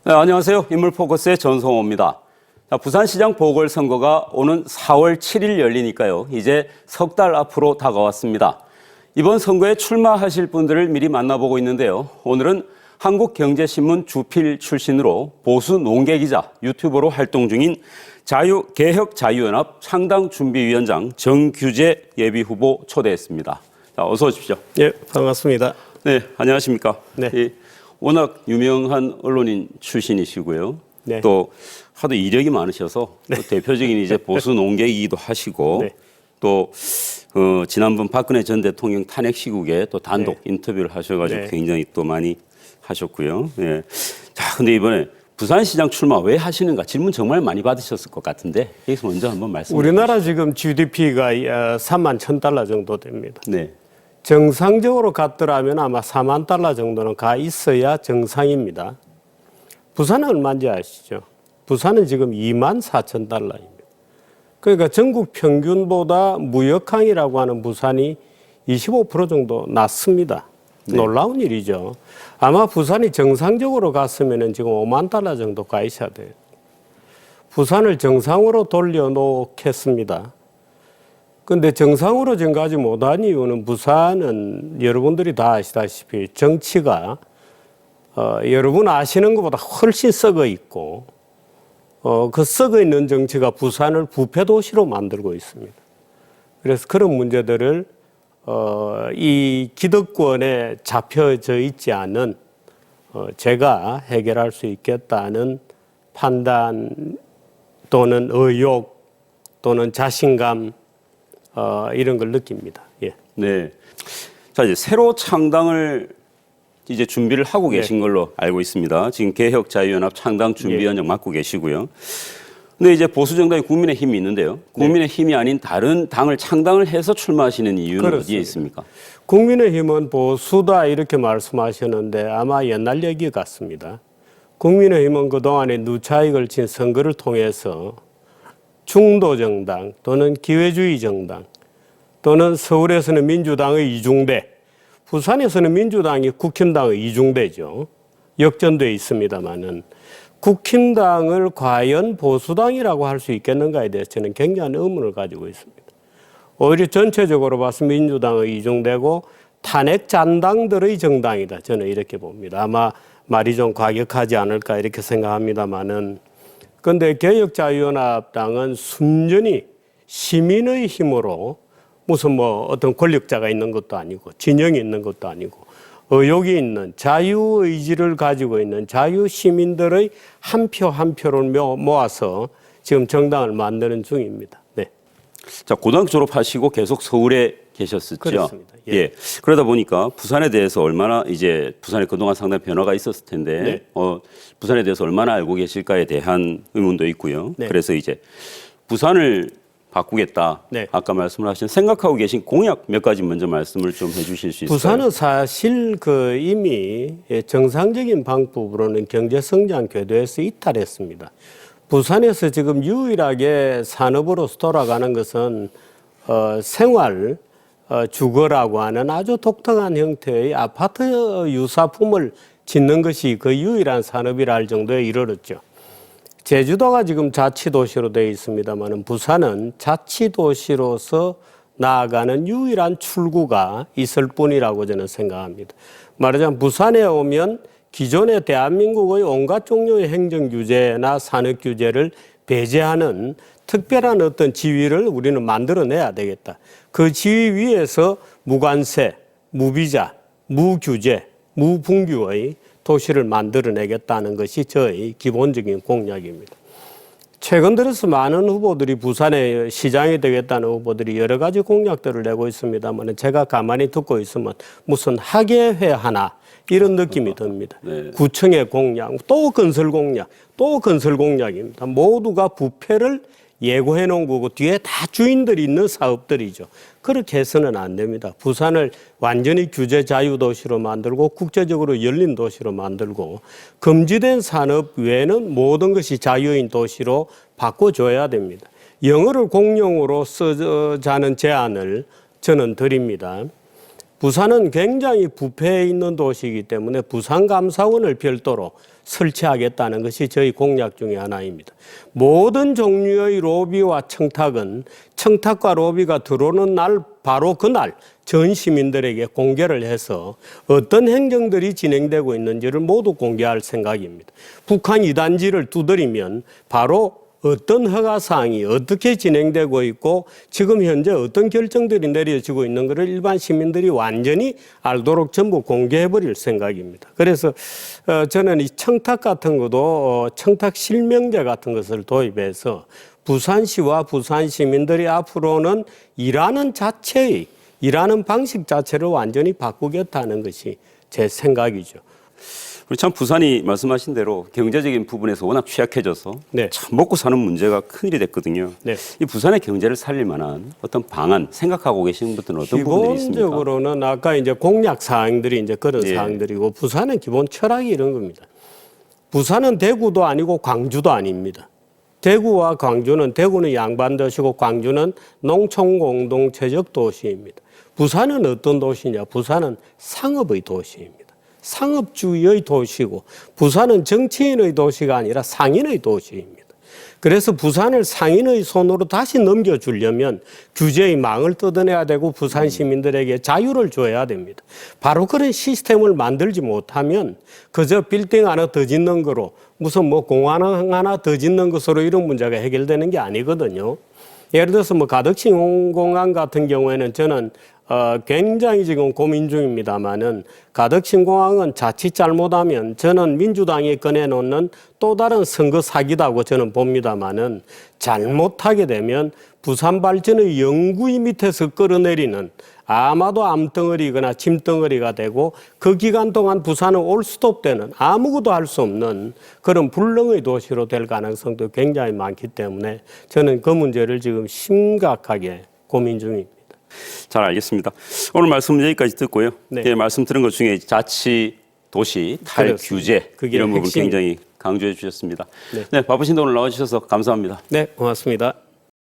네, 안녕하세요. 인물포커스의 전성호입니다. 부산시장 보궐선거가 오는 4월 7일 열리니까요. 이제 석 달 앞으로 다가왔습니다. 이번 선거에 출마하실 분들을 미리 만나보고 있는데요. 오늘은 한국경제신문 주필 출신으로 보수 농계기자, 유튜버로 활동 중인 개혁자유연합 창당준비위원장 정규재 예비후보 초대했습니다. 자, 어서 오십시오. 예, 반갑습니다. 네, 안녕하십니까. 네. 워낙 유명한 언론인 출신이시고요. 네. 또 하도 이력이 많으셔서 또 대표적인 이제 보수 농객이기도 하시고 네. 또 지난번 박근혜 전 대통령 탄핵 시국에 또 단독 인터뷰를 하셔가지고 네. 굉장히 또 많이 하셨고요. 예. 자, 근데 이번에 부산시장 출마 왜 하시는가 질문 정말 많이 받으셨을 것 같은데 여기서 먼저 한번 말씀해 주시죠. 우리나라 지금 GDP가 3만 1,000달러 정도 됩니다. 네. 정상적으로 갔더라면 아마 4만 달러 정도는 가 있어야 정상입니다. 부산은 얼마인지 아시죠? 부산은 지금 2만 4천 달러입니다. 그러니까 전국 평균보다 무역항이라고 하는 부산이 25% 정도 낮습니다. 네. 놀라운 일이죠. 아마 부산이 정상적으로 갔으면 지금 5만 달러 정도 가 있어야 돼요. 부산을 정상으로 돌려놓겠습니다. 근데 정상으로 지금 가지 못한 이유는 부산은 여러분들이 다 아시다시피 정치가 여러분 아시는 것보다 훨씬 썩어 있고 그 썩어 있는 정치가 부산을 부패도시로 만들고 있습니다. 그래서 그런 문제들을 이 기득권에 잡혀져 있지 않은 제가 해결할 수 있겠다는 판단 또는 의욕 또는 자신감 이런 걸 느낍니다. 예. 네. 자, 이제 새로 창당을 이제 준비를 하고 계신 걸로 알고 있습니다. 지금 개혁자유연합 창당준비위원장 맡고 계시고요. 근데 이제 보수정당이 국민의힘이 있는데요. 국민의힘이 아닌 다른 당을 창당을 해서 출마하시는 이유는 그렇습니다. 어디에 있습니까? 국민의힘은 보수다 이렇게 말씀하셨는데 아마 옛날 얘기 같습니다. 국민의힘은 그동안에 누차익을 친 선거를 통해서 중도정당 또는 기회주의 정당 또는 서울에서는 민주당의 이중대, 부산에서는 민주당이 국힘당의 이중대죠. 역전돼 있습니다마는 국힘당을 과연 보수당이라고 할 수 있겠는가에 대해서 저는 굉장한 의문을 가지고 있습니다. 오히려 전체적으로 봤으면 민주당의 이중대고 탄핵 잔당들의 정당이다. 저는 이렇게 봅니다. 아마 말이 좀 과격하지 않을까 이렇게 생각합니다마는 그런데 개혁자유연합당은 순전히 시민의 힘으로 무슨 어떤 권력자가 있는 것도 아니고 진영이 있는 것도 아니고 의욕이 있는 자유의지를 가지고 있는 자유시민들의 한 표 한 표를 모아서 지금 정당을 만드는 중입니다. 네. 자, 고등학교 졸업하시고 계속 서울에 계셨었죠. 그렇습니다. 예. 예. 그러다 보니까 부산에 대해서 얼마나 이제 부산에 그동안 상당히 변화가 있었을 텐데 네. 부산에 대해서 얼마나 알고 계실까에 대한 의문도 있고요. 네. 그래서 이제 부산을 바꾸겠다. 네. 아까 말씀을 하신 생각하고 계신 공약 몇 가지 먼저 말씀을 좀 해주실 수 있을까요? 부산은 사실 이미 정상적인 방법으로는 경제성장 궤도에서 이탈했습니다. 부산에서 지금 유일하게 산업으로서 돌아가는 것은 생활 주거라고 하는 아주 독특한 형태의 아파트 유사품을 짓는 것이 그 유일한 산업이라 할 정도에 이르렀죠. 제주도가 지금 자치도시로 되어 있습니다만 부산은 자치도시로서 나아가는 유일한 출구가 있을 뿐이라고 저는 생각합니다. 말하자면 부산에 오면 기존의 대한민국의 온갖 종류의 행정규제나 산업규제를 배제하는 특별한 어떤 지위를 우리는 만들어내야 되겠다. 그 지위 위에서 무관세, 무비자, 무규제, 무분규의 도시를 만들어내겠다는 것이 저의 기본적인 공약입니다. 최근 들어서 많은 후보들이 부산의 시장이 되겠다는 후보들이 여러 가지 공약들을 내고 있습니다만 제가 가만히 듣고 있으면 무슨 학예회 하나 이런 느낌이 듭니다. 네. 구청의 공약, 또 건설 공약, 또 건설 공약입니다. 모두가 부패를 예고해 놓은 거고 뒤에 다 주인들이 있는 사업들이죠. 그렇게 해서는 안 됩니다. 부산을 완전히 규제 자유 도시로 만들고 국제적으로 열린 도시로 만들고 금지된 산업 외에는 모든 것이 자유인 도시로 바꿔줘야 됩니다. 영어를 공용어로 쓰자는 제안을 저는 드립니다. 부산은 굉장히 부패해 있는 도시이기 때문에 부산감사원을 별도로 설치하겠다는 것이 저희 공약 중에 하나입니다. 모든 종류의 로비와 청탁은 청탁과 로비가 들어오는 날 바로 그날 전 시민들에게 공개를 해서 어떤 행정들이 진행되고 있는지를 모두 공개할 생각입니다. 북한 이단지를 두드리면 바로 어떤 허가사항이 어떻게 진행되고 있고 지금 현재 어떤 결정들이 내려지고 있는 것을 일반 시민들이 완전히 알도록 전부 공개해버릴 생각입니다. 그래서 저는 이 청탁 같은 것도 청탁 실명제 같은 것을 도입해서 부산시와 부산 시민들이 앞으로는 일하는 방식 자체를 완전히 바꾸겠다는 것이 제 생각이죠. 그리고 참 부산이 말씀하신 대로 경제적인 부분에서 워낙 취약해져서 네. 참 먹고 사는 문제가 큰일이 됐거든요. 네. 이 부산의 경제를 살릴 만한 어떤 방안 생각하고 계시는 분들은 어떤 부분들이 있습니까? 기본적으로는 아까 이제 공약 사항들이 이제 그런 예. 사항들이고 부산의 기본 철학이 이런 겁니다. 부산은 대구도 아니고 광주도 아닙니다. 대구와 광주는 대구는 양반도시고 광주는 농촌 공동체적 도시입니다. 부산은 어떤 도시냐? 부산은 상업의 도시입니다. 상업주의의 도시고 부산은 정치인의 도시가 아니라 상인의 도시입니다. 그래서 부산을 상인의 손으로 다시 넘겨주려면 규제의 망을 뜯어내야 되고 부산 시민들에게 자유를 줘야 됩니다. 바로 그런 시스템을 만들지 못하면 그저 빌딩 하나 더 짓는 거로 무슨 뭐 공항 하나 더 짓는 것으로 이런 문제가 해결되는 게 아니거든요. 예를 들어서 뭐 가덕신 공항 같은 경우에는 저는 굉장히 지금 고민 중입니다만은 가덕신 공항은 자칫 잘못하면 저는 민주당이 꺼내놓는 또 다른 선거 사기다고 저는 봅니다만은 잘못하게 되면 부산 발전의 영구히 밑에서 끌어내리는 아마도 암덩어리거나 짐덩어리가 되고 그 기간 동안 부산은 올스톱되는 아무것도 할 수 없는 그런 불능의 도시로 될 가능성도 굉장히 많기 때문에 저는 그 문제를 지금 심각하게 고민 중입니다. 잘 알겠습니다. 오늘 말씀 여기까지 듣고요. 네. 예, 말씀 들은 것 중에 자치, 도시, 탈규제 그게 이런 부분 핵심. 굉장히 강조해 주셨습니다. 네. 네, 바쁘신데 오늘 나와주셔서 감사합니다. 네, 고맙습니다.